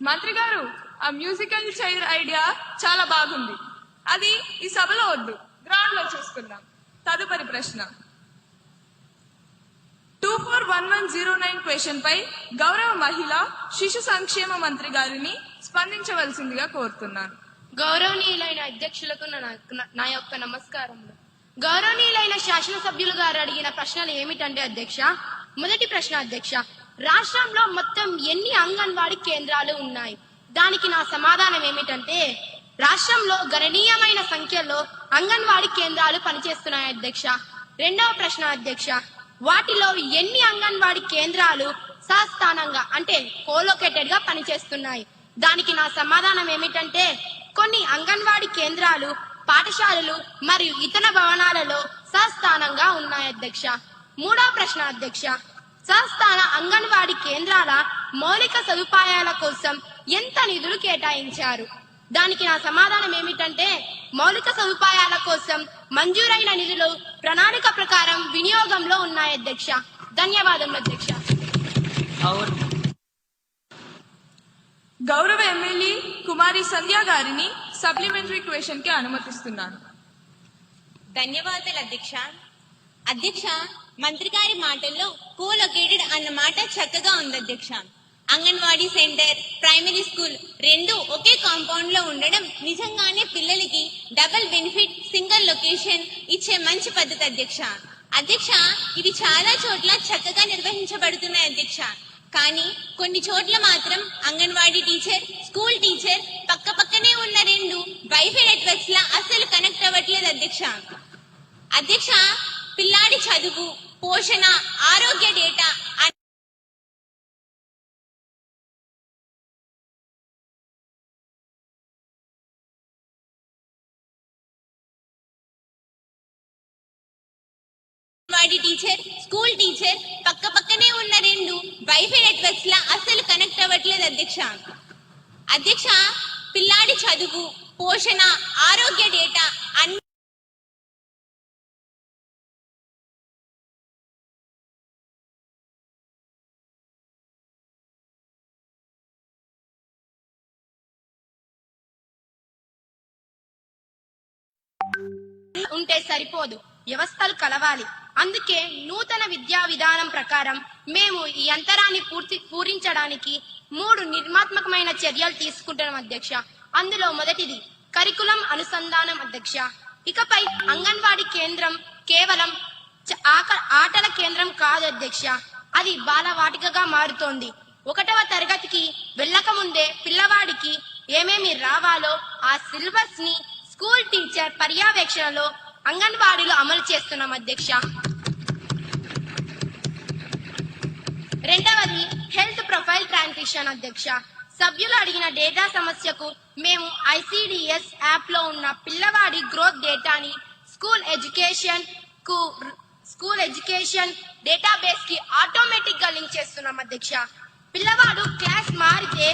D: మంత్రి గారు, ఆ మ్యూజికల్ చైర్ ఐడియా చాలా బాగుంది. అది ఈ సభలో వద్దు, గ్రౌండ్ లో చూసుకుందాం. తదుపరి ప్రశ్న 241109 క్వశ్చన్ పై గౌరవ మహిళా శిశు సంక్షేమ మంత్రి గారిని స్పందించవలసిందిగా కోరుతున్నాను.
F: గౌరవనీయులైన అధ్యక్షులకు నా యొక్క నమస్కారములు. గౌరవనీయులైన శాసనసభ్యులు గారు అడిగిన ప్రశ్నలు ఏమిటంటే అధ్యక్ష, మొదటి ప్రశ్న అధ్యక్ష, రాష్ట్రంలో మొత్తం ఎన్ని అంగన్వాడీ కేంద్రాలు ఉన్నాయి? దానికి నా సమాధానం ఏమిటంటే, రాష్ట్రంలో గణనీయమైన సంఖ్యలో అంగన్వాడీ కేంద్రాలు పనిచేస్తున్నాయి అధ్యక్ష. రెండవ ప్రశ్న అధ్యక్ష, వాటిలో ఎన్ని అంగన్వాడీ కేంద్రాలు సస్థానంగా అంటే కోలొకేటెడ్ గా పనిచేస్తున్నాయి? దానికి నా సమాధానం ఏమిటంటే, కొన్ని అంగన్వాడీ కేంద్రాలు పాఠశాలలు మరియు ఇతర భవనాలలో సస్థానంగా ఉన్నాయి అధ్యక్ష. మూడవ ప్రశ్న అధ్యక్ష, సస్థాన అంగన్వాడీ కేంద్రాల మౌలిక సదుపాయాల కోసం ఎంత నిధులు కేటాయించారు? దానికి నా సమాధానం ఏమిటంటే, మౌలిక సదుపాయాల కోసం మంజూరైన నిధులు ప్రణాళిక ప్రకారం వినియోగంలో ఉన్నాయి అధ్యక్ష. ధన్యవాదములు అధ్యక్ష.
D: గౌరవ ఎమ్మెల్యే కుమారి సంధ్య గారిని సప్లిమెంటరీ క్వశ్చన్ కి అనుమతిస్తున్నాను.
N: ధన్యవాదాలు అధ్యక్ష. అధ్యక్ష, మంత్రి గారి మాటల్లో కోలొకేటెడ్ అన్న మాట చక్కగా ఉంది అధ్యక్ష. అంగన్వాడీ సెంటర్, ప్రైమరీ స్కూల్ రెండు ఒకే కాంపౌండ్ లో ఉండడం నిజంగానే పిల్లలకి డబుల్ బెనిఫిట్, సింగిల్ లొకేషన్ ఇచ్చే మంచి పద్ధతి అధ్యక్ష. అధ్యక్ష, ఇది చాలా చోట్ల చక్కగా నిర్వహించబడుతున్నాయి అధ్యక్ష. కానీ కొన్ని చోట్ల మాత్రం అంగన్వాడీ టీచర్, స్కూల్ టీచర్ పక్క పక్కనే ఉన్న రెండు వైఫై నెట్వర్క్స్ లా అస్సలు కనెక్ట్ అవ్వట్లేదు అధ్యక్ష. అధ్యక్ష, పిల్లాడి చదువు, పోషణ, ఆరోగ్య డేటా టీచర్, స్కూల్ టీచర్ పక్క పక్కనే ఉన్న రెండు వైఫై నెట్వర్క్స్ లా అస్సలు కనెక్ట్ అవ్వట్లేదు అధ్యక్ష. అధ్యక్ష, పిల్లాడి చదువు, పోషణ, ఆరోగ్య డేటా అన్ని
F: ఉంటే సరిపోదు, వ్యవస్థలు కలవాలి. అందుకే నూతన విద్యా విధానం ప్రకారం మేము ఈ అంతరాన్ని పూరించడానికి 3 నిర్మాత్మకమైన చర్యలు తీసుకుంటున్నాం అధ్యక్ష. అందులో మొదటిది కరికులం అనుసంధానం అధ్యక్ష. ఇకపై అంగన్వాడీ కేంద్రం కేవలం ఆటల కేంద్రం కాదు అధ్యక్ష, అది బాలవాటికగా మారుతోంది. 1వ తరగతికి వెళ్ళక ముందే పిల్లవాడికి ఏమేమి రావాలో ఆ సిలబస్ ని స్కూల్ టీచర్ పర్యవేక్షణలో అంగన్వాడీలో అమలు చేస్తున్నాం అధ్యక్ష. రెండవది హెల్త్ ప్రొఫైల్ ట్రాన్సిషన్ అధ్యక్ష. సభ్యులు అడిగిన డేటా సమస్యకు మేము ICDS యాప్ లో ఉన్న పిల్లవాడి గ్రోత్ డేటాని స్కూల్ ఎడ్యుకేషన్ డేటాబేస్ కి ఆటోమేటిక్ గా లింక్ చేస్తున్నాం అధ్యక్ష. పిల్లవాడు క్లాస్ మారితే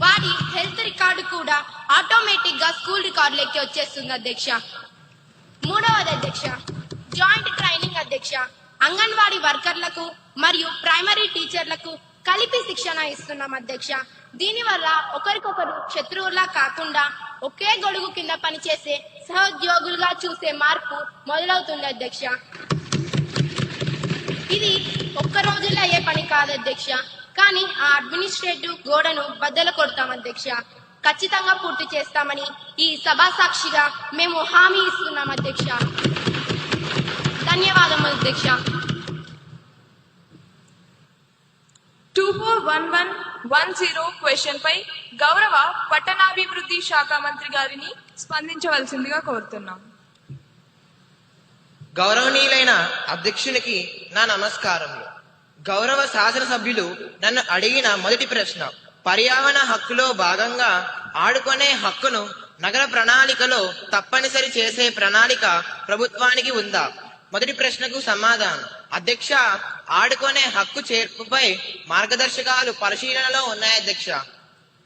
F: వాడి హెల్త్ రికార్డు కూడా ఆటోమేటిక్ గా స్కూల్ రికార్డులోకి వచ్చేస్తుంది అధ్యక్ష. మూడవది అధ్యక్ష, జాయింట్ ట్రైనింగ్ అధ్యక్ష. అంగన్వాడీ వర్కర్లకు మరియు ప్రైమరీ టీచర్లకు కలిపి శిక్షణ ఇస్తున్నాం అధ్యక్ష. దీనివల్ల ఒకరికొకరు శత్రువులా కాకుండా ఒకే గొడుగు కింద పనిచేసే సహోద్యోగులుగా చూసే మార్పు మొదలవుతుంది అధ్యక్ష. ఇది ఒక్క రోజుల్లో అయ్యే పని కాదు అధ్యక్ష, కానీ ఆ అడ్మినిస్ట్రేటివ్ గోడను బద్దలు కొడతాం అధ్యక్ష. ఖచ్చితంగా పూర్తి చేస్తామని ఈ సభా సాక్షిగా మేము హామీ ఇస్తున్నాం అధ్యక్ష. ధన్యవాదములు అధ్యక్ష.
D: 241110 క్వశ్చన్ పై గౌరవ పట్టణాభివృద్ధి శాఖ మంత్రి గారిని స్పందించవలసిందిగా కోరుతున్నాం.
K: గౌరవనీయులైన అధ్యక్షునికి నా నమస్కారములు. గౌరవ శాసనసభ్యులు నన్ను అడిగిన మొదటి ప్రశ్న, పర్యావరణ హక్కులో భాగంగా ఆడుకునే హక్కును నగర ప్రణాళికలో తప్పనిసరి చేసే ప్రణాళిక ప్రభుత్వానికి ఉందా? మొదటి ప్రశ్నకు సమాధానం, అధ్యక్ష, ఆడుకునే హక్కు చేర్పుపై మార్గదర్శకాలు పరిశీలనలో ఉన్నాయి అధ్యక్ష.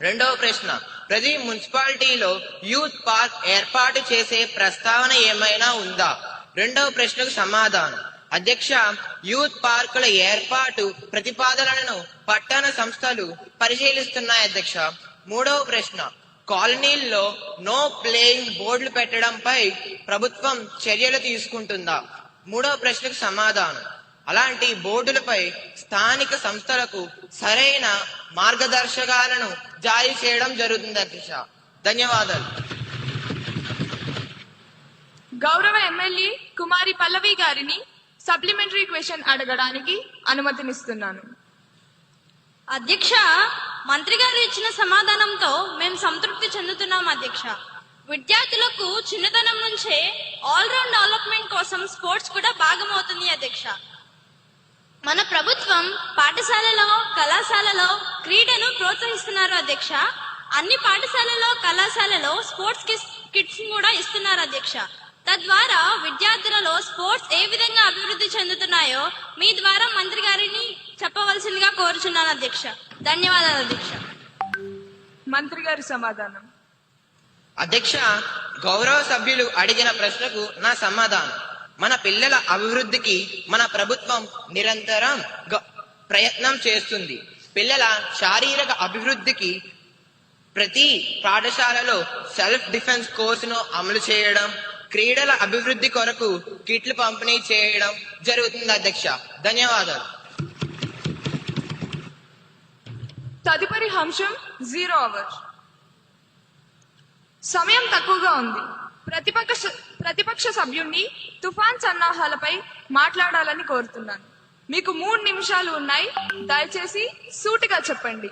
K: రెండవ ప్రశ్న, ప్రతి మున్సిపాలిటీలో యూత్ పార్క్ ఏర్పాటు చేసే ప్రస్తావన ఏమైనా ఉందా? రెండవ ప్రశ్నకు సమాధానం, అధ్యక్ష, యూత్ పార్కుల ఏర్పాటు ప్రతిపాదనలను పట్టణ సంస్థలు పరిశీలిస్తున్నాయి అధ్యక్ష. మూడవ ప్రశ్న, కాలనీల్లో నో ప్లేయింగ్ బోర్డులు పెట్టడంపై ప్రభుత్వం చర్యలు తీసుకుంటుందా? మూడవ ప్రశ్నకు సమాధానం, అలాంటి బోర్డులపై స్థానిక సంస్థలకు సరైన మార్గదర్శకాలను జారీ చేయడం జరుగుతుంది అధ్యక్ష. ధన్యవాదాలు.
D: గౌరవ ఎమ్మెల్యే కుమారి పల్లవి గారిని సప్లిమెంటరీ క్వశ్చన్ అడగడానికి అనుమతినిస్తున్నాను.
I: అధ్యక్ష, మంత్రి గారు ఇచ్చిన సమాధానంతో మేము సంతృప్తి చెందుతున్నాం అధ్యక్ష. విద్యార్థులకు చిన్నతనం నుంచే ఆల్రౌండ్ డెవలప్మెంట్ కోసం స్పోర్ట్స్ కూడా భాగమవుతుంది అధ్యక్ష. మన ప్రభుత్వం పాఠశాలలో కళాశాలలో క్రీడను ప్రోత్సహిస్తున్నారు అధ్యక్ష. అన్ని పాఠశాలలో కళాశాలలో స్పోర్ట్స్ కిట్స్ కూడా ఇస్తున్నారు అధ్యక్ష. తద్వారా విద్యార్థులలో స్పోర్ట్స్ ఏ విధంగా అభివృద్ధి చెందుతున్నాయో మీ ద్వారా మంత్రి గారిని చెప్పవలసిందిగా కోరుచున్నాను అధ్యక్ష. ధన్యవాదాలు అధ్యక్ష.
D: మంత్రి గారి సమాధానం.
K: అధ్యక్ష, గౌరవ సభ్యులు అడిగిన ప్రశ్నకు నా సమాధానం, మన పిల్లల అభివృద్ధికి మన ప్రభుత్వం నిరంతరం ప్రయత్నం చేస్తుంది. పిల్లల శారీరక అభివృద్ధికి ప్రతి పాఠశాలలో సెల్ఫ్ డిఫెన్స్ కోర్సును అమలు చేయడం, క్రీడల అభివృద్ధి కొరకు కిట్లు పంపిణీ చేయడం జరుగుతుంది అధ్యక్ష. ధన్యవాదాలు.
D: తదుపరి అంశం 0 అవర్స్. సమయం తక్కువగా ఉంది. ప్రతిపక్ష సభ్యుణ్ణి తుఫాన్ సన్నాహాలపై మాట్లాడాలని కోరుతున్నాను. మీకు 3 నిమిషాలు ఉన్నాయి. దయచేసి సూటిగా చెప్పండి.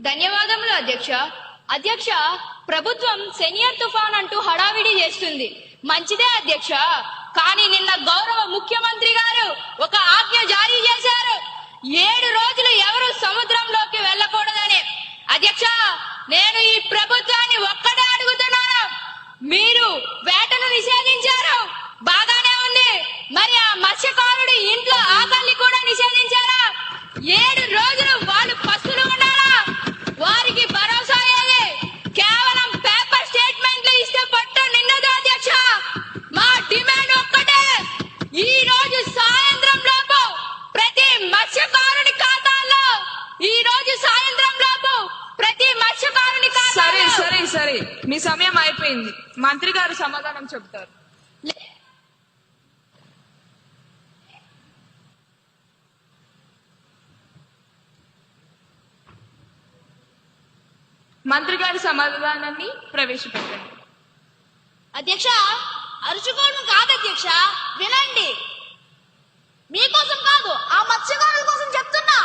F: ధన్యవాదములు అధ్యక్ష. అధ్యక్ష, ప్రభుత్వం సీనియర్ తుఫాన్ అంటూ హడావిడి చేస్తుంది. మంచిదే అధ్యక్ష, కానీ నిన్న గౌరవ ముఖ్యమంత్రి గారు ఒక ఆజ్ఞ జారీ చేశారు. 7 రోజులు ఎవరు సముద్రంలోకి వెళ్ళకూడదని. అధ్యక్ష, నేను ఈ ప్రభుత్వాన్ని ఒక్కటే అడుగుతున్నాను, మీరు వేటను నిషేధించారు, బాగానే ఉంది, మరి ఆ మత్స్యకారుడి ఇంట్లో ఆకలిని కూడా నిషేధించారా? 7 రోజులు వాళ్ళు పస్తులు ఉన్నారా? వారికి భరోసా ఏది? కేవలం పేపర్ స్టేట్మెంట్లు ఇస్తే పట్టు నిన్నదు అధ్యక్ష. మా డిమాండ్ ఒక్కటే, ఈ రోజు సాయంత్రం లోపు ప్రతి మత్స్యకారుని ఖాతాల్లో, ఈ రోజు సాయంత్రం లోపు ప్రతి మత్స్యకారుని
D: సరే సరే సరే, మీ సమయం అయిపోయింది. మంత్రి గారు సమాధానం చెబుతారు. మంత్రి గారి సమాధానాన్ని ప్రవేశపెట్టండి.
F: అధ్యక్ష, అరుచుకోవడం కాదు అధ్యక్ష, వినండి. మీకోసం కాదు, ఆ మత్స్యకారుల కోసం చెప్తున్నా.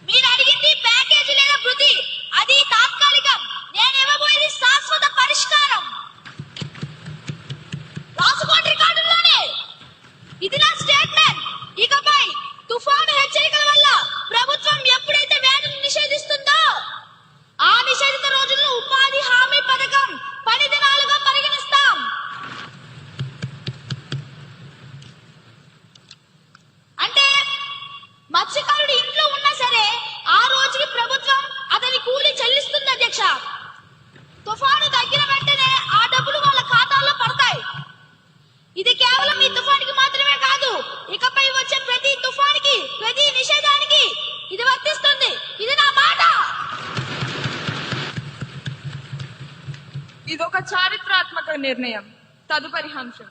F: మీరు అడిగింది ప్యాకేజీ లేదా వృద్ధి, అది తాత్కాలికం. నేను ఇవ్వబోయేది శాశ్వత పరిష్కారం. రాసుకోండి రికార్డుల్లోనే. ఇది నా స్టేట్మెంట్. ఇకపై తుఫాను హెచ్చరికల వల్ల ప్రభుత్వం ఎప్పుడైతే వేటను నిషేధిస్తుందో ఆ నిషేధిత రోజుల్లో ఉపాధి హామీ పథకం 10 దినాలుగా పరిగణిస్తాం. ఇది కేవలం ఈ తుఫానికి మాత్రమే కాదు, ఇకపై వచ్చే ప్రతి తుఫానికి, ప్రతి నిషేధానికి ఇది వర్తిస్తుంది. ఇది నా మాట.
D: ఇదొక చారిత్రాత్మక నిర్ణయం. తదుపరి అంశం.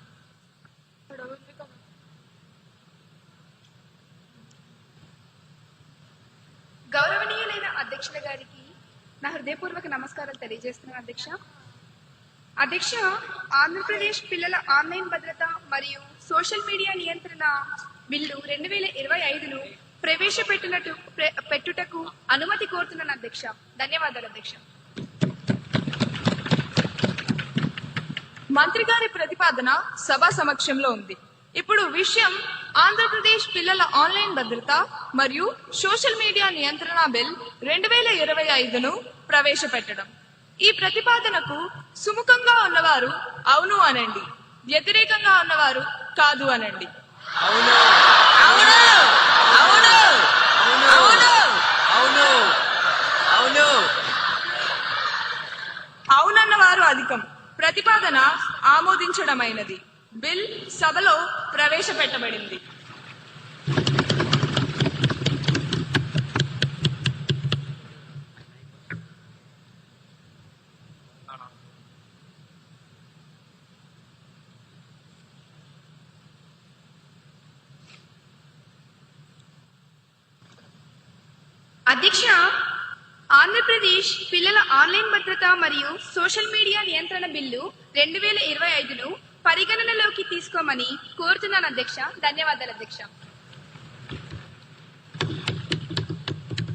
H: గౌరవనీయులైన అధ్యక్షుల గారికి నా హృదయపూర్వక నమస్కారాలు తెలియజేస్తున్నాను అధ్యక్ష. అధ్యక్ష, ఆంధ్రప్రదేశ్ పిల్లల ఆన్లైన్ భద్రత మరియు సోషల్ మీడియా నియంత్రణ బిల్లు 2025ను పెట్టుటకు అనుమతి కోరుతున్నాను అధ్యక్ష. ధన్యవాదాలు అధ్యక్ష.
D: మంత్రి గారి ప్రతిపాదన సభ సమక్షంలో ఉంది. ఇప్పుడు విషయం ఆంధ్రప్రదేశ్ పిల్లల ఆన్లైన్ భద్రత మరియు సోషల్ మీడియా నియంత్రణ బిల్ 2025ను ప్రవేశపెట్టడం. ఈ ప్రతిపాదనకు సుముఖంగా ఉన్నవారు అవును అనండి, వ్యతిరేకంగా ఉన్నవారు కాదు అనండి. అవునన్న వారు అధికం. ప్రతిపాదన ఆమోదించడమైనది. బిల్ సభలో ప్రవేశపెట్టబడింది.
H: అధ్యక్ష, ఆంధ్రప్రదేశ్ పిల్లల ఆన్లైన్ భద్రత మరియు సోషల్ మీడియా నియంత్రణ బిల్లు 2025ను పరిగణనలోకి తీసుకోమని కోరుతున్నాను అధ్యక్ష. ధన్యవాదాలు అధ్యక్ష.